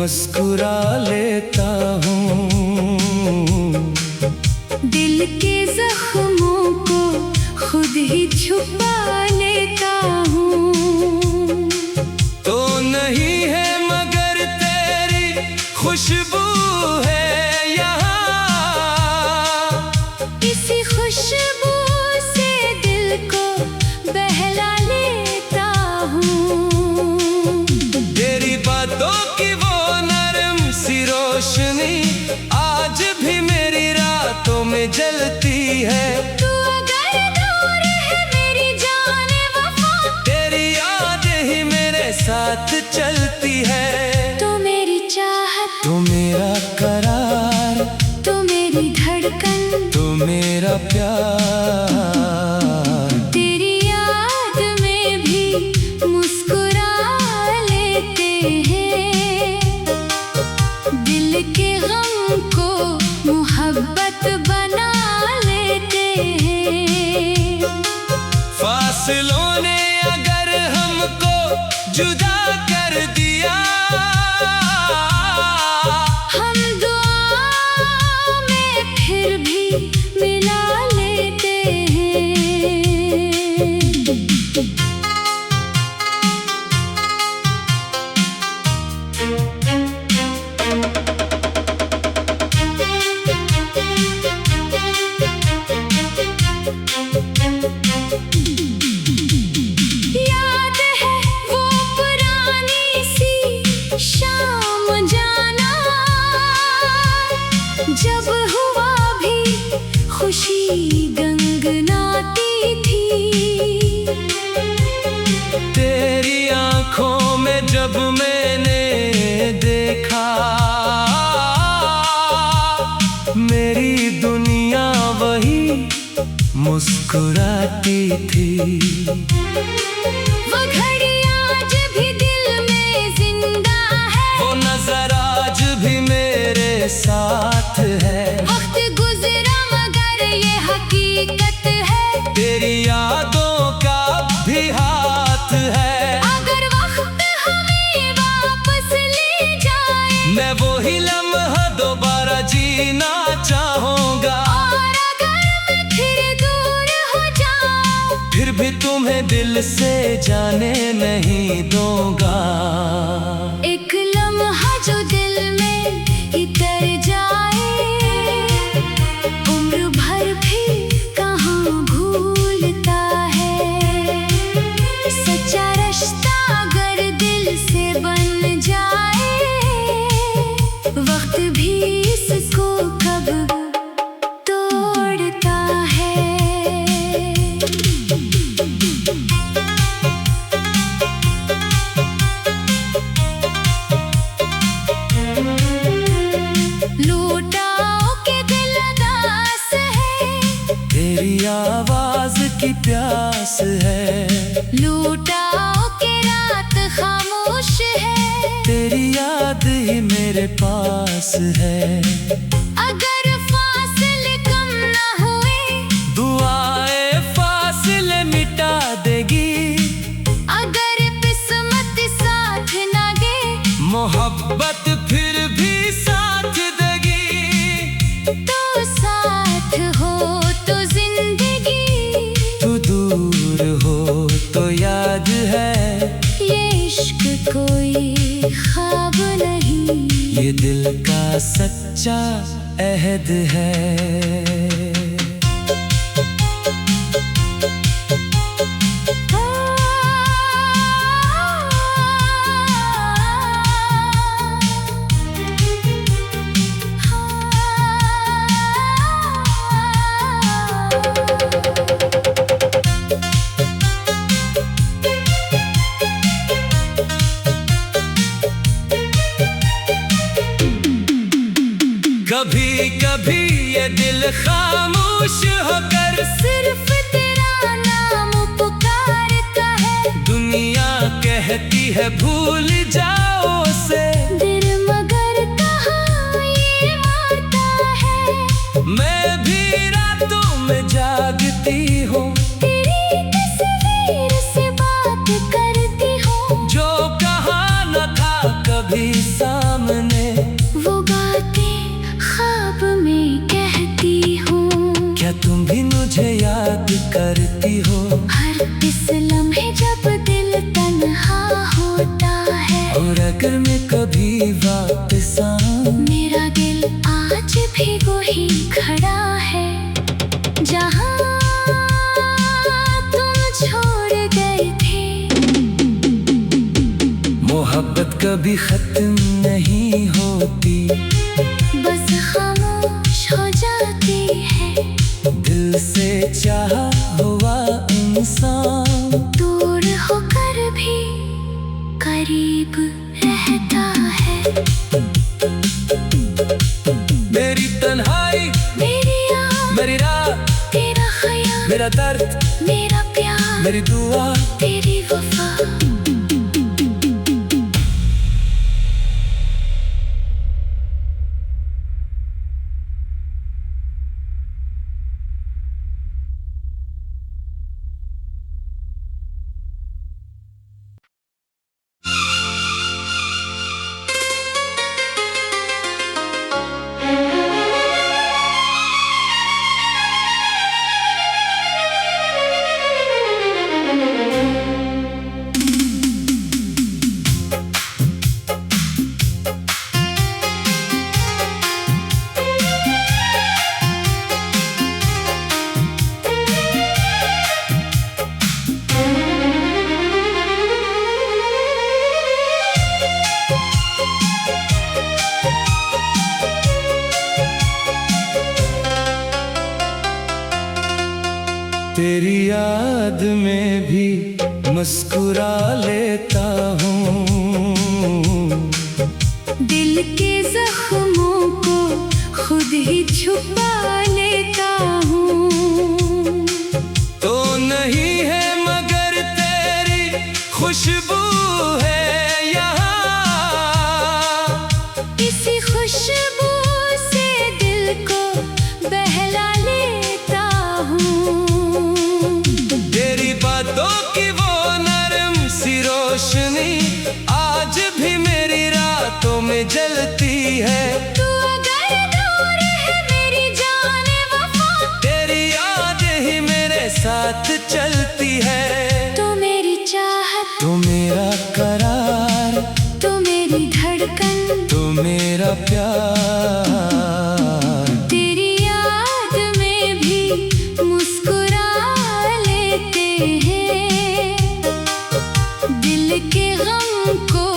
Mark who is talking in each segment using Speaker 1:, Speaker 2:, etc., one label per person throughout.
Speaker 1: मुस्कुरा लेता हूँ।
Speaker 2: दिल के जख्मों को खुद ही छुपा लेता हूँ।
Speaker 1: तो नहीं है मगर तेरी खुशबू है यहाँ,
Speaker 2: इसी खुशबू से दिल को बहला लेता हूँ।
Speaker 1: तेरी बातों की वो नरम सी रोशनी आज भी मेरी रातों में जलती है।
Speaker 2: तू अगर दूर है मेरी जाने वफा,
Speaker 1: तेरी याद ही मेरे साथ चलती है।
Speaker 2: तो मेरी चाहत,
Speaker 1: तो मेरा करार,
Speaker 2: तो मेरी धड़कन,
Speaker 1: तो मेरा प्यार।
Speaker 2: तेरी याद में भी मुस्कुरा लेते हैं। दिल के गम को मोहब्बत बना लेते हैं।
Speaker 1: फासलों ने अगर हमको जुदा कर दिया,
Speaker 2: हम दुआ में फिर भी मिला लेते हैं। याद है वो पुरानी सी शाम जाना, जब हुआ भी खुशी गंगनाती थी।
Speaker 1: तेरी आंखों में जब मैंने देखा, मेरी दुनिया वही मुस्कुराती थी।
Speaker 2: वो घड़ी आज भी दिल में जिंदा है,
Speaker 1: वो नजर आज भी मेरे साथ है।
Speaker 2: वक्त गुजरा मगर ये हकीकत है।
Speaker 1: तेरी यादों का भी हाथ है।
Speaker 2: अगर वक्त हमें वापस ले जाए,
Speaker 1: मैं वही लम्हा दोबारा जीना चाहूँगा।
Speaker 2: और अगर मैं फिर दूर हो जाऊं,
Speaker 1: फिर भी तुम्हें दिल से जाने नहीं दूंगा।
Speaker 2: एक लम्हा जो दिल में इतर जाए, उम्र भर भी कहाँ भूलता है। सच्चा रिश्ता अगर दिल से बन जाए, वक्त भी इसको कब तोड़ता है। लौटाओ के दिल उदास है,
Speaker 1: तेरी आवाज की प्यास है।
Speaker 2: लौटाओ के रात खामोश है,
Speaker 1: तेरी याद ही मेरे पास है।
Speaker 2: अगर फासले कम न हुए,
Speaker 1: दुआएं फासले मिटा देगी।
Speaker 2: अगर किस्मत साथ न दे,
Speaker 1: मोहब्बत फिर भी साथ देगी।
Speaker 2: तो साथ हो तो जिंदगी,
Speaker 1: तू दूर हो तो याद है।
Speaker 2: ये इश्क कोई ख्वाब नहीं,
Speaker 1: ये दिल का सच्चा अहद है। कभी कभी ये दिल खामोश होकर
Speaker 2: सिर्फ तेरा नाम पुकारता है।
Speaker 1: दुनिया कहती है भूल जाओ उसे,
Speaker 2: दिल मगर कहाँ ये मारता है।
Speaker 1: मैं भी रातों में जागती हूँ,
Speaker 2: तेरी तस्वीर से बात करती हूँ।
Speaker 1: जो कहा न था कभी सामने। करती हो।
Speaker 2: हर इस लम्हे जब दिल तन्हा होता है,
Speaker 1: और अगर मैं कभी वापस आऊं,
Speaker 2: मेरा दिल आज भी वही खड़ा है जहाँ तुम छोड़ गए थे।
Speaker 1: मोहब्बत कभी खत्म नहीं होती,
Speaker 2: बस खामोश हो जाती है।
Speaker 1: दिल से चाहा हुआ इंसान
Speaker 2: दूर होकर भी करीब रहता है।
Speaker 1: मेरी तन्हाई,
Speaker 2: मेरी आह,
Speaker 1: मेरी रात,
Speaker 2: तेरा ख्याल,
Speaker 1: मेरा दर्द,
Speaker 2: मेरा प्यार,
Speaker 1: मेरी दुआ,
Speaker 2: तेरी वफा।
Speaker 1: तेरी याद में भी मुस्कुरा लेता हूँ।
Speaker 2: दिल के जख्मों को खुद ही छुपा लेता हूँ।
Speaker 1: तो नहीं है मगर तेरी खुशबू है यहाँ,
Speaker 2: इसी खुशबू से दिल को बहला लेता हूँ।
Speaker 1: तेरी बातों की वो नरम सी रोशनी आज भी मेरी रातों में जलती है।
Speaker 2: तू अगर दूर है मेरी जाने वफा,
Speaker 1: तेरी याद ही मेरे साथ चलती है।
Speaker 2: तो मेरी चाहत,
Speaker 1: तो मेरा करार,
Speaker 2: तो मेरी धड़कन,
Speaker 1: तो मेरा प्यार।
Speaker 2: तेरी याद में भी मुस्कुरा लेते हैं। दिल के गम को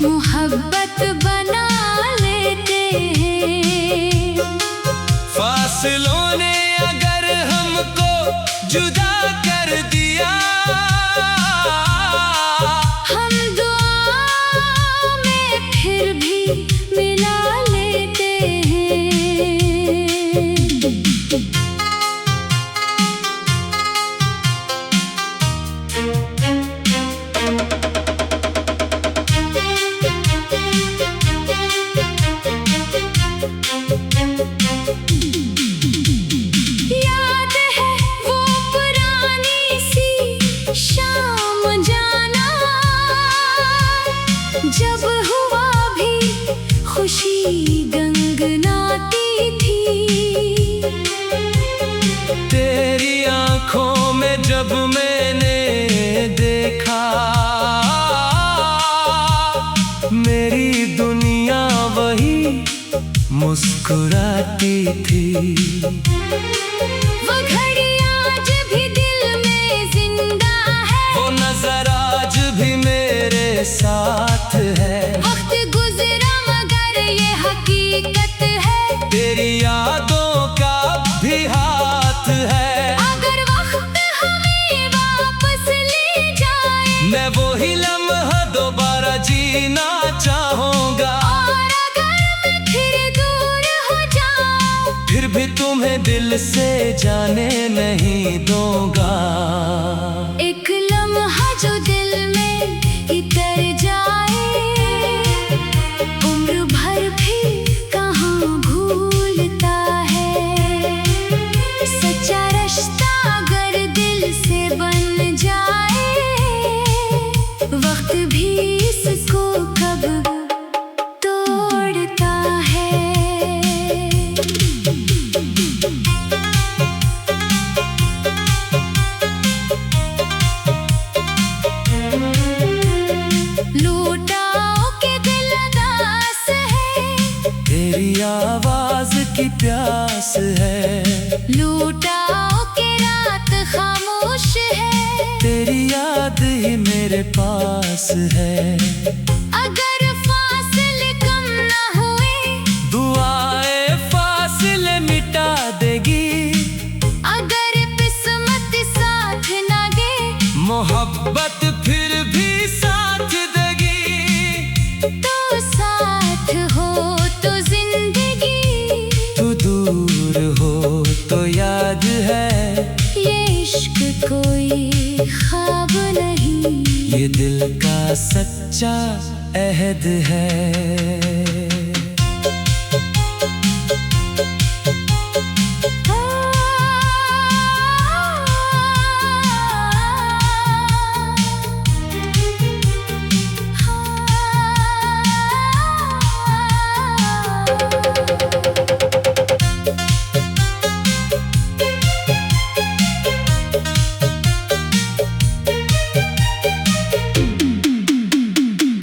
Speaker 2: मोहब्बत बना लेते हैं।
Speaker 1: फासलों ने अगर हमको जुदा कर दिया,
Speaker 2: हम दुआ में फिर भी मिला लेते हैं। याद है वो पुरानी सी शाम जाना, जब हुआ भी खुशी गंगनाती थी।
Speaker 1: तेरी आंखों में जब मैंने देखा, मेरी दुनिया वही मुस्कुराती थी।
Speaker 2: वो घड़ी आज भी दिल में जिंदा है,
Speaker 1: वो नजर आज भी मेरे साथ है।
Speaker 2: वक्त गुजरा मगर ये हकीकत है।
Speaker 1: तेरी यादों का भी हाथ है।
Speaker 2: अगर वक्त हमें वापस ले जाए,
Speaker 1: मैं वही लम्हा दोबारा जीना चाहूँगा।
Speaker 2: और अगर मैं फिर दूर हो जाऊं,
Speaker 1: फिर भी तुम्हें दिल से जाने नहीं दूंगा।
Speaker 2: एक लम्हा जो दिल में इतर जाए, उम्र भर भी कहाँ भूलता है। सच्चा रिश्ता अगर दिल से बन जाए, वक्त भी इसको कब तोड़ता है।
Speaker 1: आवाज की प्यास है।
Speaker 2: लूटाओ के रात खामोश है,
Speaker 1: तेरी याद ही मेरे पास है।
Speaker 2: अगर फासले कम ना हुए,
Speaker 1: दुआएं फासले मिटा देगी। अगर
Speaker 2: किस्मत साथ ना दे,
Speaker 1: मोहब्बत फिर भी साथ देगी।
Speaker 2: तो साथ हो तो जिंदगी,
Speaker 1: तू दूर हो तो याद है।
Speaker 2: ये इश्क कोई ख्वाब नहीं,
Speaker 1: ये दिल का सच्चा अहद है।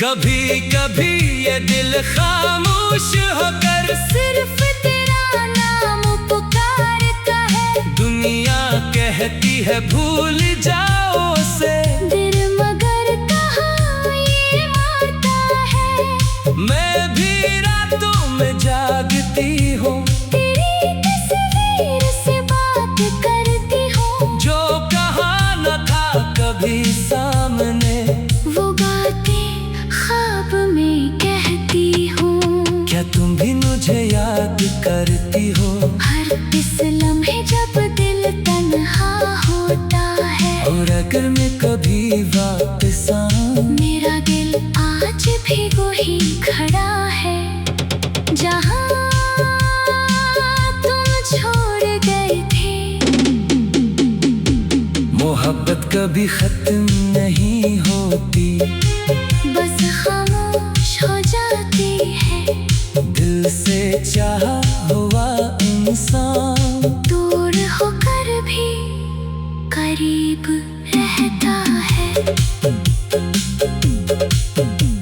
Speaker 1: कभी कभी ये दिल खामोश होकर
Speaker 2: सिर्फ तेरा नाम पुकारता है।
Speaker 1: दुनिया कहती है भूल जाओ उसे,
Speaker 2: दिल मगर कहाँ ये मारता है।
Speaker 1: मैं भी रातों में जागती हूँ,
Speaker 2: तेरी तस्वीर से बात करती हूँ।
Speaker 1: जो कहा न था कभी सामने,
Speaker 2: वो बातें ख्वाब में कहती हूँ।
Speaker 1: क्या तुम भी मुझे याद करती हो?
Speaker 2: हर इस लम्हे जब दिल तन्हा होता है,
Speaker 1: और अगर मैं कभी वापस आऊं,
Speaker 2: मेरा दिल आज भी वही खड़ा है जहाँ तुम छोड़ गए थे।
Speaker 1: मोहब्बत कभी खत्म नहीं होती,
Speaker 2: बस खामोश हो जाती है।
Speaker 1: दिल से चाहा हुआ इंसान
Speaker 2: दूर होकर भी करीब रहता है।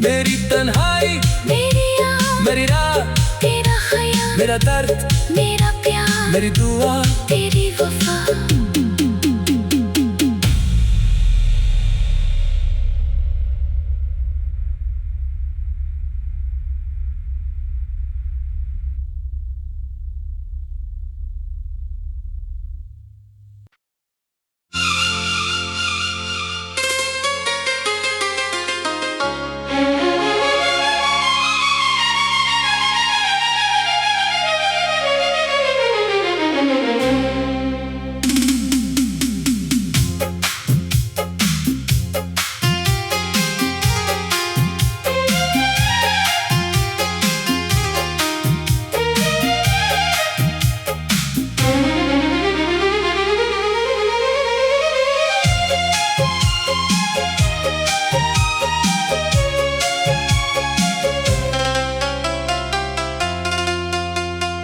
Speaker 1: मेरी तन्हाई,
Speaker 2: मेरी आह,
Speaker 1: मेरी रात,
Speaker 2: तेरा ख्याल,
Speaker 1: मेरा दर्द,
Speaker 2: मेरा प्यार,
Speaker 1: मेरी दुआ,
Speaker 2: तेरी वफा।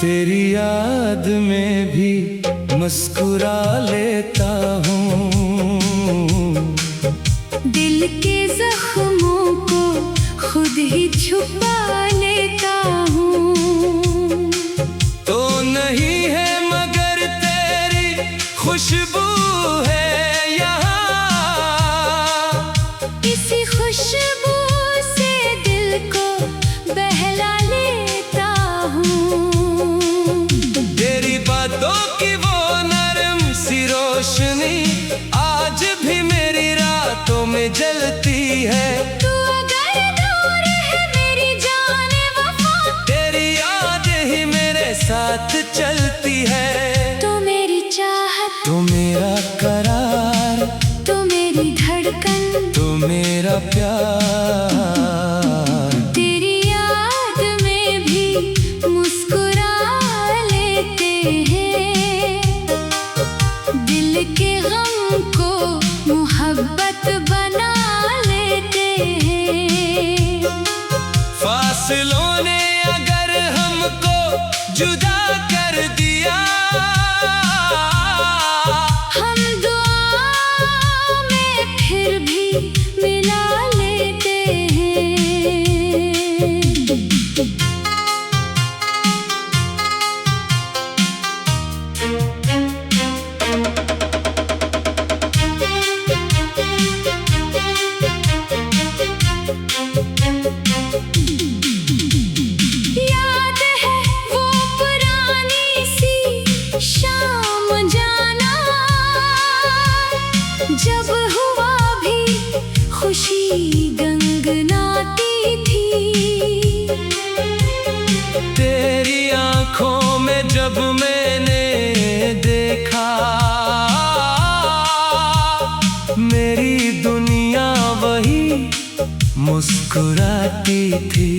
Speaker 1: तेरी याद में भी मुस्कुरा लेता हूँ।
Speaker 2: दिल के जख्मों को खुद ही छुपा लेता हूँ।
Speaker 1: तो नहीं है मगर तेरी खुशबू है यहाँ,
Speaker 2: इसी खुशबू से दिल को बहला लेता हूँ।
Speaker 1: तेरी बातों की वो नरम सी रोशनी आज भी मेरी रातों में जलती है।
Speaker 2: तू अगर दूर है मेरी जाने वफा,
Speaker 1: तेरी याद ही मेरे साथ चलती है।
Speaker 2: तो मेरी चाहत,
Speaker 1: तो मेरा करार,
Speaker 2: तो मेरी धड़कन,
Speaker 1: तो मेरा प्यार।
Speaker 2: तेरी याद में भी मुस्कुरा लेते हैं। दिल के गम को मोहब्बत बना लेते हैं।
Speaker 1: फासलों ने अगर हमको जुदा कर दिया,
Speaker 2: हम दुआ में फिर भी मिला लेते हैं।
Speaker 1: तुम्हें जब मैंने देखा, मेरी दुनिया वही मुस्कुराती थी।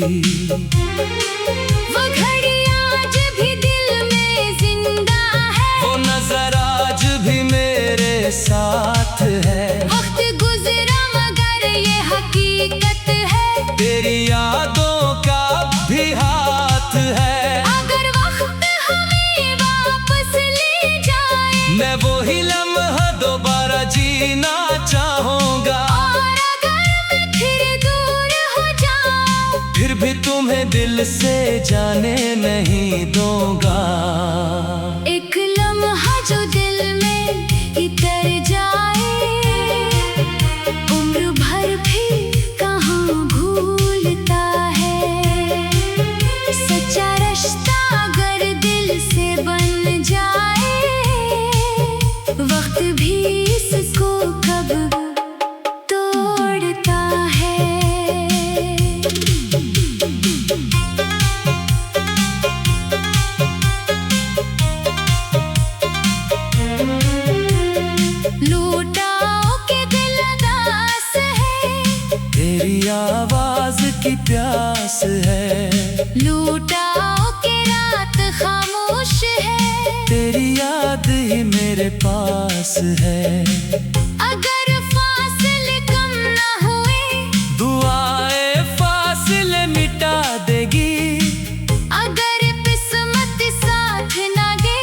Speaker 2: वो घड़ी आज भी दिल में जिंदा है,
Speaker 1: वो नजर आज भी मेरे साथ है।
Speaker 2: वक्त गुजरा मगर ये हकीकत है,
Speaker 1: तेरी यादों का भी हाथ है।
Speaker 2: अगर वक्त हमें वापस ले जाए,
Speaker 1: मैं वही लम्हा दोबारा जीना चाहूँगा।
Speaker 2: और अगर मैं फिर दूर हो जाऊं,
Speaker 1: फिर भी तुम्हें दिल से जाने नहीं दूंगा।
Speaker 2: एक लम्हा जो दिल में उतर जाए, उम्र भर भी कहाँ भूलता है। सच्चा रिश्ता अगर दिल से बन जाए, वक्त भी इसको कब तोड़ता है। लूटाओ के दिल उदास है,
Speaker 1: तेरी आवाज की प्यास है।
Speaker 2: लूटाओ के रात खामोश है,
Speaker 1: तेरी याद ही मेरे पास है।
Speaker 2: अगर फासले कम ना हुए,
Speaker 1: दुआएं फासले मिटा देगी।
Speaker 2: अगर किस्मत साथ ना दे,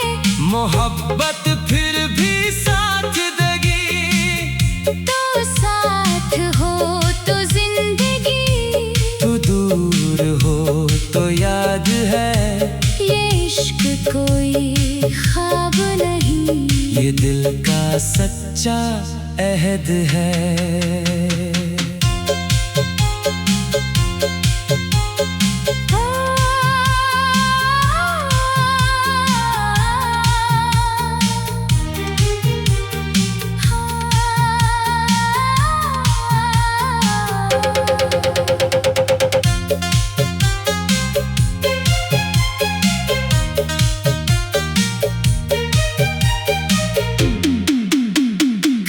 Speaker 1: मोहब्बत फिर भी साथ देगी।
Speaker 2: तो साथ हो तो जिंदगी,
Speaker 1: तू दूर हो तो याद है।
Speaker 2: ये इश्क कोई ख्वाब नहीं,
Speaker 1: ये दिल का सच्चा अहद है।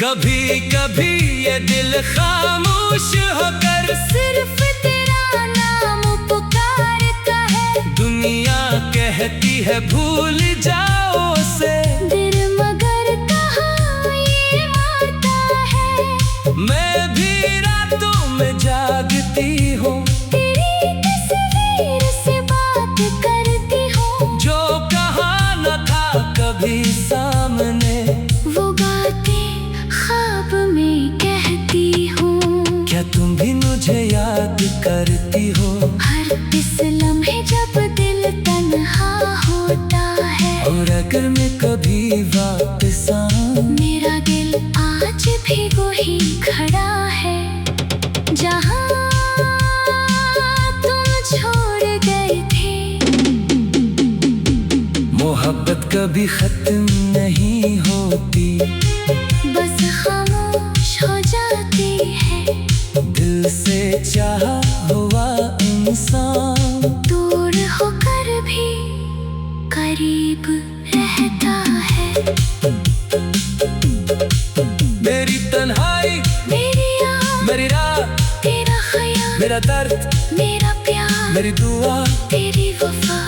Speaker 1: कभी कभी ये दिल खामोश होकर
Speaker 2: सिर्फ तेरा नाम पुकारता है।
Speaker 1: दुनिया कहती है भूल जाओ उसे,
Speaker 2: दिल मगर कहाँ ये मारता है।
Speaker 1: मैं भी रातों में जागती हूँ,
Speaker 2: तेरी तस्वीर से बात करती हूँ।
Speaker 1: जो कहा न था कभी सामने,
Speaker 2: वो बातें ख्वाब में कहती हूँ।
Speaker 1: क्या तुम भी मुझे याद करती हो?
Speaker 2: हर इस लम्हे जब दिल तन्हा होता है,
Speaker 1: और अगर मैं कभी वापस आऊं,
Speaker 2: मेरा दिल आज भी वही खड़ा है, जहाँ तुम छोड़ गए थे।
Speaker 1: मोहब्बत कभी खत्म नहीं होती,
Speaker 2: बस खामोश हो जाती है।
Speaker 1: दिल से चाहा हुआ इंसान
Speaker 2: दूर होकर भी करीब रहता है।
Speaker 1: मेरी तन्हाई,
Speaker 2: मेरी याद,
Speaker 1: मेरी रात,
Speaker 2: तेरा ख्याल,
Speaker 1: मेरा दर्द,
Speaker 2: मेरा प्यार,
Speaker 1: मेरी दुआ,
Speaker 2: तेरी वफा।